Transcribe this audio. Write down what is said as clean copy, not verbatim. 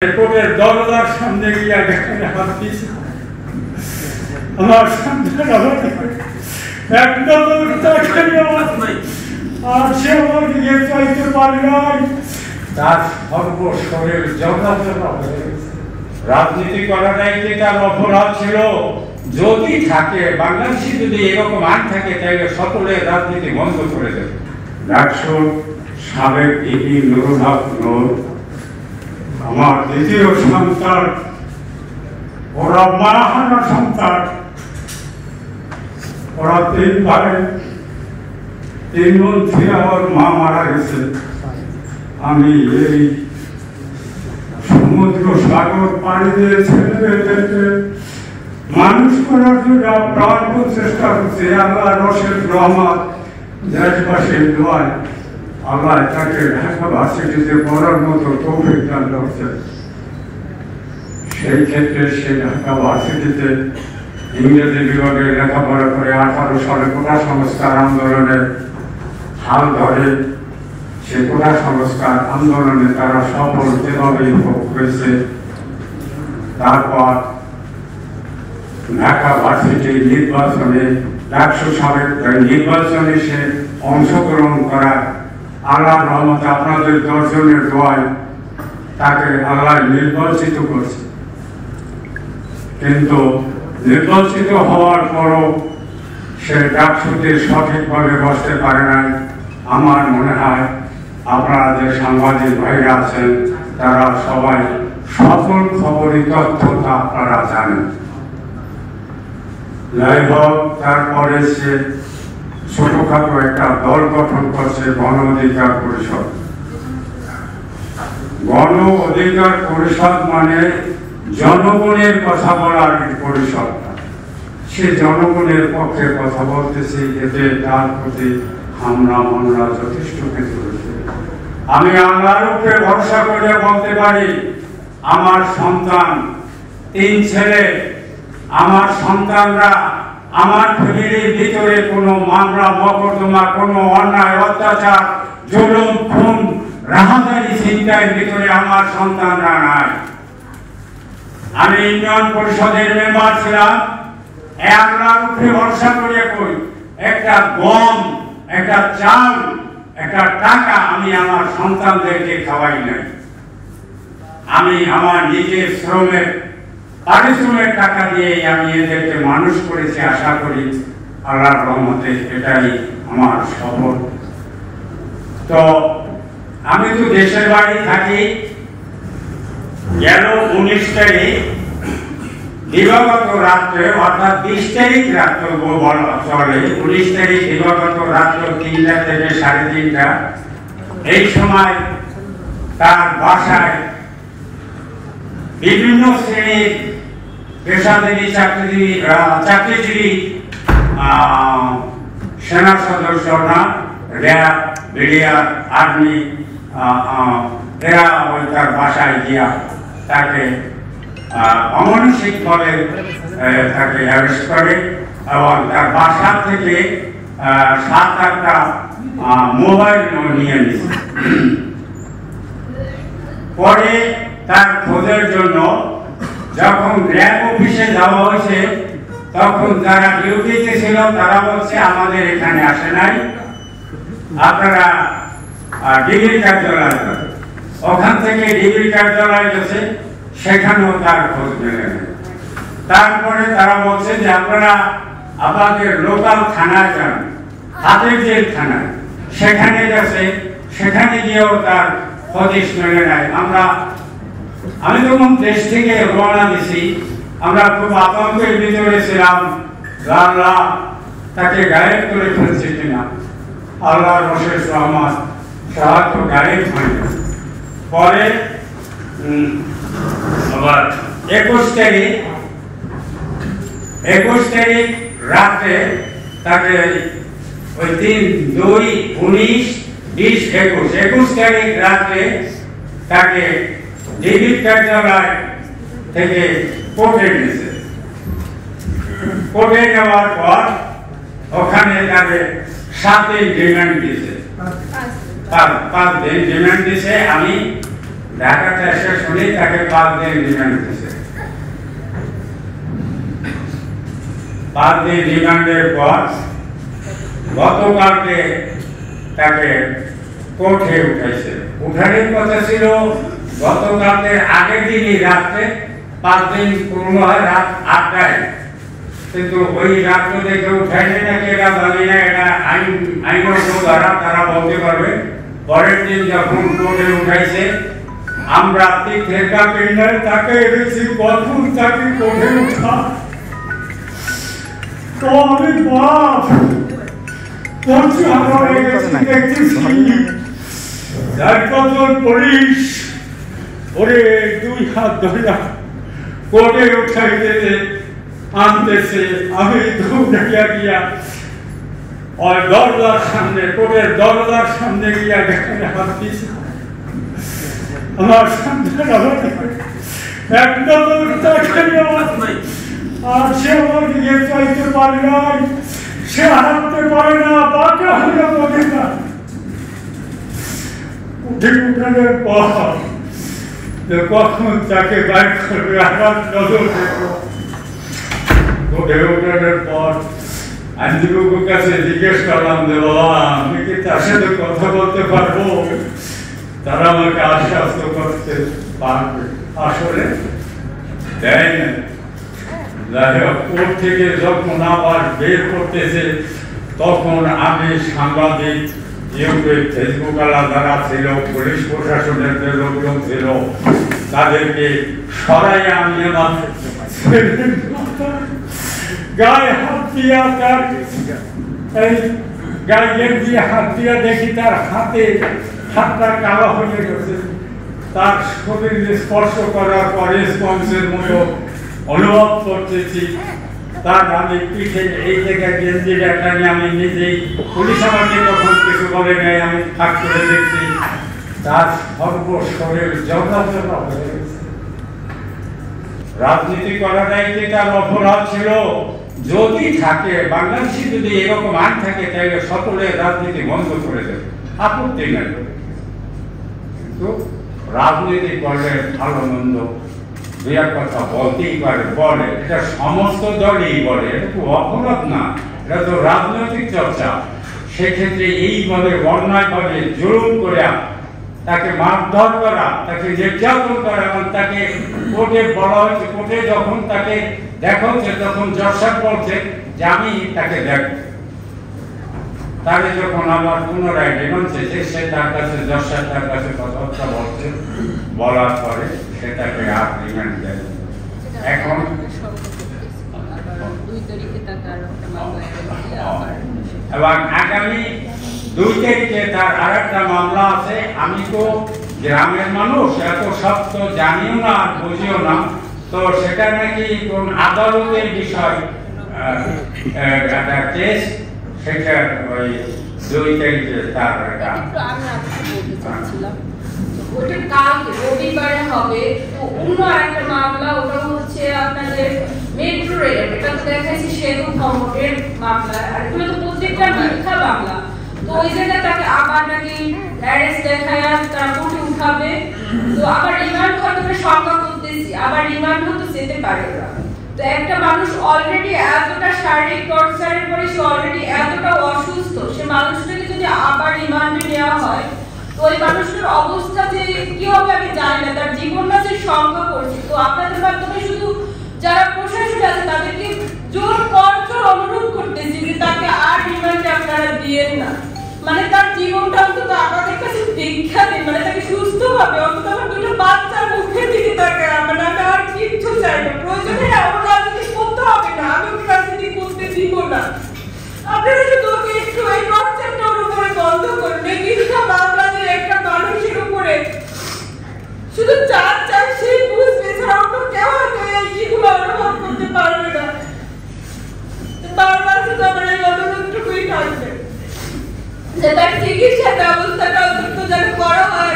কোর্টের দরজার সামনে গিয়া দেখেন হাত দিয়েছে আমার সন্তান আমাকে একদম আর সে আমাকে গিয়ে চাইতে পারে নাই। তার সর্বশরীর জগাজগা হয়ে গেছে। রাজনীতি করাটাই যে তার অপরাধ ছিল। যদি থাকে বাংলাদেশে যদি এরকম আইন থাকে তাহলে সকলে রাজনীতি বন্ধ করে দেবে। ডাকসুর সাবেক এপি নুরুল হক নূর আমার দ্বিতীয় সন্তান, ওরা মারাহানা সন্তান, ওরা 3 ভাই 3 বোন ছিল। আমার মা মারা গেছে। আমি এই সমুদ্র সাগর পাড়ি দিয়ে ছেলেদেরকে মানুষ করার জন্য প্রাণপণ চেষ্টা করছে। আল্লাহ রশেদ রহমান দেশবাসীর দোয়ায় আল্লাহ তাকে ঢাকা ভার্সিটিতে পড়ার মতো তৌফিক দান করছেন। সেই ক্ষেত্রে সে ঢাকা ভার্সিটিতে ইংরেজি বিভাগে লেখাপড়া করে 18 সালে কোটা সংস্কার আন্দোলনের হাল ধরে। সে কোটা সংস্কার আন্দোলনে তারা সফল যেভাবেই হয়েছে। তারপর ঢাকা ভার্সিটি নির্বাচনে ডাকসু সাবেক নির্বাচনে সে অংশগ্রহণ করা আল্লাহর রহমতে আপনাদের 10 জনের দোয়ায় তাকে আল্লাহ নির্বাচিত করছে। কিন্তু নির্বাচিত হওয়ার পরও সে ডাকসুতে সঠিকভাবে বসতে পারে নাই। আমার মনে হয় আপনারা যে সাংবাদিক ভাইরা আছেন তারা সবাই সকল খবরই তথ্যটা আপনারা জানেন। যাই হোক, তারপরে সে ছোটখাটো একটা দল গঠন করছে গণ অধিকার পরিষদ। গণ অধিকার পরিষদ মানে জনগণের কথা বলার পরিষদ। সে জনগণের পক্ষে কথা বলতেছে, এতে তার প্রতি আমরা যথেষ্ট কিছু হয়েছে। আমি আল্লাহর উপরে ভরসা করে বলতে পারি, আমার সন্তান 3 ছেলে, আমার সন্তানরা আমার ফ্যামিলির ভিতরে কোনো মামলা মকদ্দমা, কোনো অন্যায় অত্যাচার, জুলুম, খুন, রাহাজানি, চিন্তার ভিতরে আমার সন্তানরা নাই। আমি ইউনিয়ন পরিষদের মেম্বার ছিলাম। আল্লাহর উপরে ভরসা করে কই, একটা গম, একটা চাল, একটা টাকা আমি আমার সন্তানদেরকে খাওয়াই নাই। আমি আমার নিজের শ্রমের পারিশ্রমিক টাকা দিয়ে আমি এদেরকে মানুষ করেছি। আশা করি আল্লাহর রহমতে এটাই আমার সফল। তো আমি তো দেশের বাড়ি থাকি। গেল 19 তারিখ দিবাগত রাত্রে, অর্থাৎ 20 তারিখ রাত্র চলে, 19 তারিখ দিবাগত রাত্র 3টা থেকে 3:30 এই সময় তার বাসায় বিভিন্ন শ্রেণীর পেশাজীবী চাকরিজীবী সেনা সদস্যরা, র্যাব, বিডিআর, আর্মি, এরা ওই তার বাসায় গিয়া তাকে অমানসিকভাবে তাকে অ্যারেস্ট করে এবং তার বাসা থেকে 7-8টা মোবাইল নিয়ে নিয়েছে। পরে তার খোঁজের জন্য যখন র্যাব অফিসে যাওয়া হয়েছে, তখন যারা ডিউটিতে ছিল তারা বলছে আমাদের এখানে আসে নাই, আপনারা ডিবি কার্যালয়। ওখান থেকে ডিবি কার্যালয় গেছে, সেখানেও তার খোঁজ মেলে নেই। তারপরে তারা বলছে যে আপনারা আপনাদের লোকাল থানায় যান, হাতের জেল থানায়, সেখানে গেছে, সেখানে গিয়েও তার হদিশ মেলে নেয়। আমি তখন দেশ থেকে রওনা দিছি। আমরা খুব আতঙ্কের ভিতরে ছিলাম, আল্লাহ তাকে গায়েব করে ফেলছে কিনা। আল্লাহ রশেদ রহমান সাহায্য গায়েব হয়নি। পরে আবার 21 তারিখ রাতে তাকে ওই 3, 2, 19, 20, 21 তারিখ রাতে তাকে ডিবি কার্যালয় থেকে কোর্টে নিয়েছে। কোর্টে যাওয়ার পর ওখানে তাকে 7 দিন রিমান্ড দিয়েছে। 5 দিন রিমান্ড দিয়েছে। আমি ঢাকাতে এসে শুনি তাকে 5 দিন রিমান্ড দিয়েছে। 5 দিন রিমান্ডের পর গতকালকে তাকে কোর্টে উঠাইছে। উঠানোর কথা ছিল গতকালকে আগের দিনই রাত্রে, 5 দিন পূর্ণ হয় রাত 8টায়, কিন্তু ওই রাত্রে দেখে উঠাইলে নাকি এটা জানি না, এটা আইনগত দ্বারা তারা বলতে পারবে। পরের দিন যখন কোর্টে উঠাইছে, আমরা তীর্থের পিণ্ডায় তাকে এনেছি, কখন তাকে কোর্টে উঠা তো আমি বাপ পড়ছি, আমরা দেখতেছি যার কজন পুলিশ ওরে 2 হাত ধরে কোর্টে উঠাইতে আনতেছে। আমি দৌড়িয়া গিয়া ওই দরজার সামনে, কোর্টের দরজার সামনে গিয়া হাত দিয়েছি। আমার সন্তান একদম আর সে আমার দিকে চাইতে পারে নাই, সে হাঁটতে পারে না, বাঁকা হয়ে পড়ে না। উঠে উঠানোর পর কখন তাকে বাইর করবে আমার নজর দেখো। উঠে উঠানোর পর আইনজীবীর কাছে জিজ্ঞেস করলাম যে বাবা আমি কি তার সাথে কথা বলতে পারবো? তারা আমাকে আশ্বস্ত করতে পারবে, আসলে দেয় না। কোর্ট থেকে যখন আবার বের করতেছে তখন আমি সাংবাদিক, ফেসবুক যারা ছিল, পুলিশ প্রশাসনের যে লোকজন ছিল, তাদেরকে সরাই আমি আমার গায়ে হাত দিয়া, তার গায়ে দিয়ে হাত দিয়া দেখি তার হাতটা কালো হয়ে গেছে। তার শরীরে স্পর্শ করার পরে স্পঞ্জের মতো অনুভব করতেছি। তার আমি পিঠে এই জায়গায় গেঞ্জিটা টানি, আমি নিজেই, পুলিশ আমাকে তখন কিছু বলে নেই, আমি ফাঁক করে দেখছি তার সর্বশরীর জড়া হয়ে গেছে। রাজনীতি করাটাই কি তার অপরাধ ছিল? যদি থাকে, বাংলাদেশে যদি এরকম আইন থাকে তাহলে সকলে রাজনীতি বন্ধ করে দেবে, আপত্তি নেই। কিন্তু রাজনীতি করলে ভালো মন্দ 2 কথা বলতেই পারে, বলে, এটা সমস্ত দলই বলে, এটা তো অপরাধ না, এটা তো রাজনৈতিক চর্চা। সেক্ষেত্রে এইভাবে অন্যায়ভাবে জুলুম করে তাকে মারধর করা, তাকে নির্যাতন করা, এবং তাকে কোর্টে বলা হয়েছে, কোর্টে যখন তাকে দেখা হচ্ছে তখন জজ বলছে যে আমি তাকে দেখব। তাকে যখন আমার পুনরায় রিমান্ড চেয়েছে, সে তার কাছে জজ তার কাছে কথাবার্তা বলছে, বলার পরে সেটাকে আর রিমান্ড দেয়। এখন এবং আগামী 2 তারিখে তার আরেকটা মামলা আছে। আমি তো গ্রামের মানুষ, এত সব তো জানিও না, বুঝিও না, তো সেটা নাকি কোন আদালতের বিষয়, একটা কেস, সেটা ওই 2 তারিখে তার ওটা কালকে রবিবারে হবে। তো অন্য আরেকটা মামলা, ওটা হচ্ছে আপনাদের মেট্রো রেল, এটা তো দেখাইছি সেতু ভঙ্গের মামলা, আর এগুলো তো প্রত্যেকটা মিথ্যা মামলা। তো ওই জায়গায় তাকে আবার নাকি অ্যারেস্ট দেখায় তার কোর্টে উঠাবে। তো আবার রিমান্ড হয়তো সংখ্যা করতেছি, আবার রিমান্ড হতে যেতে পারে ওরা। তো একটা মানুষ অলরেডি এতটা শারীরিক টর্চারের পরে, সে অলরেডি এতটা অসুস্থ, সে মানুষটাকে যদি আবার রিমান্ডে নেওয়া হয়, তো ওই মানুষটার অবস্থা যে কি হবে আমি জানি না, তার জীবনটা যে সংখ্যা করছে। তো আপনাদের মাধ্যমে শুধু যারা প্রশাসন আছে তাদেরকে জোর করজোর অনুরোধ করতেছি যে তাকে আর রিমান্ডে আপনারা দিয়েন না। মানে তার জীবনটা অন্তত আমাদের কাছে দীক্ষা দিন, মানে তাকে সুস্থ ভাবে, অন্তত আমার 2টা বাচ্চার মুখের দিকে তাকে, মানে আমি আর কিচ্ছু চাই না। প্রয়োজনে আমার রাজনীতি করতে হবে না, আমি ওকে রাজনীতি করতে দিব না। আপনারা শুধু ওকে একটু এই টর্চারটার উপরে বন্ধ করুন। এই মিথ্যা মামলা দিয়ে একটা মানুষের উপরে শুধু চার সেই বুঝবে, ছাড়া অন্য কেউ হয়তো এইগুলো অনুভব করতে পারবে না। বারবার শুধু আমার এই অনুরোধটুকুই থাকবে যে তার চিকিৎসা ব্যবস্থাটা অন্তত যেন করা হয়।